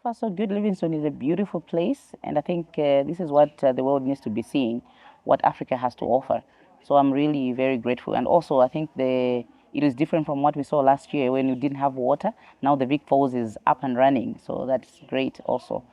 far, so good. Livingstone is a beautiful place, and I think this is what the world needs to be seeing, what Africa has to offer. So I'm really very grateful, and also I think it is different from what we saw last year when you didn't have water. Now the Vic Falls is up and running, so that's great also.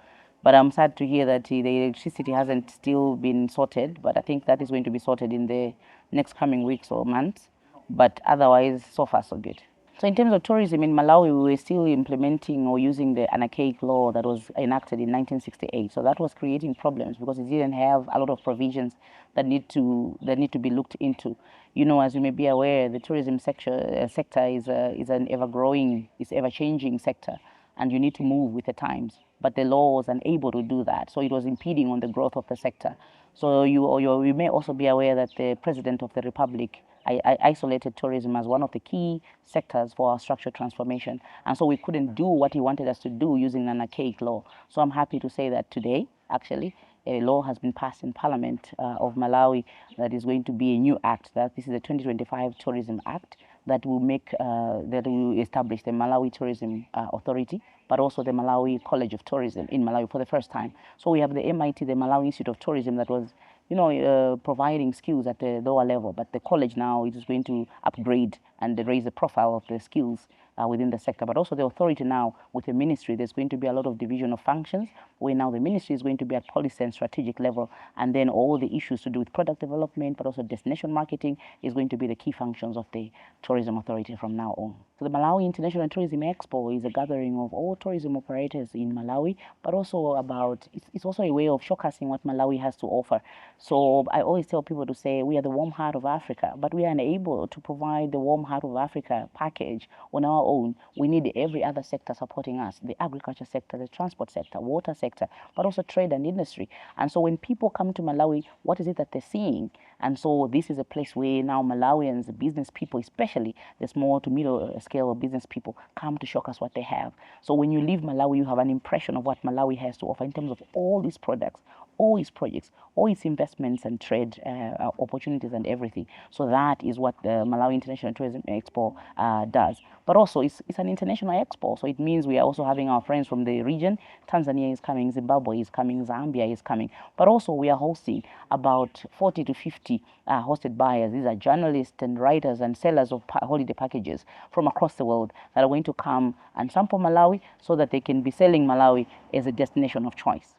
But I'm sad to hear that the electricity hasn't still been sorted, but I think that is going to be sorted in the next coming weeks or months. But otherwise, so far so good. So in terms of tourism in Malawi, we were still implementing or using the archaic law that was enacted in 1968. So that was creating problems because it didn't have a lot of provisions that need to be looked into. You know, as you may be aware, the tourism sector is an ever-changing sector, and you need to move with the times. But the law was unable to do that, so it was impeding on the growth of the sector. So you may also be aware that the President of the Republic I isolated tourism as one of the key sectors for our structural transformation. And so we couldn't do what he wanted us to do using an archaic law. So I'm happy to say that today, actually, a law has been passed in Parliament of Malawi that is going to be a new act. That this is the 2025 Tourism Act that will establish the Malawi Tourism Authority, but also the Malawi College of Tourism in Malawi for the first time. So we have the MIT, the Malawi Institute of Tourism, that was providing skills at the lower level, but the college now is going to upgrade and raise the profile of the skills within the sector. But also the authority now with the ministry, there's going to be a lot of division of functions where now the ministry is going to be at policy and strategic level, and then all the issues to do with product development, but also destination marketing is going to be the key functions of the tourism authority from now on. So the Malawi International Tourism Expo is a gathering of all tourism operators in Malawi, but also it's also a way of showcasing what Malawi has to offer. So I always tell people to say we are the warm heart of Africa, but we are unable to provide the warm heart of Africa package on our own. We need every other sector supporting us, the agriculture sector, the transport sector, water sector, but also trade and industry. And so when people come to Malawi, what is it that they're seeing? And so this is a place where now Malawians, business people, especially the small to middle scale business people, come to show us what they have. So when you leave Malawi, you have an impression of what Malawi has to offer in terms of all these products, all its projects, all its investments and trade opportunities and everything. So that is what the Malawi International Tourism Expo does. But also it's an international expo, so it means we are also having our friends from the region. Tanzania is coming, Zimbabwe is coming, Zambia is coming. But also we are hosting about 40 to 50 hosted buyers. These are journalists and writers and sellers of holiday packages from across the world that are going to come and sample Malawi so that they can be selling Malawi as a destination of choice.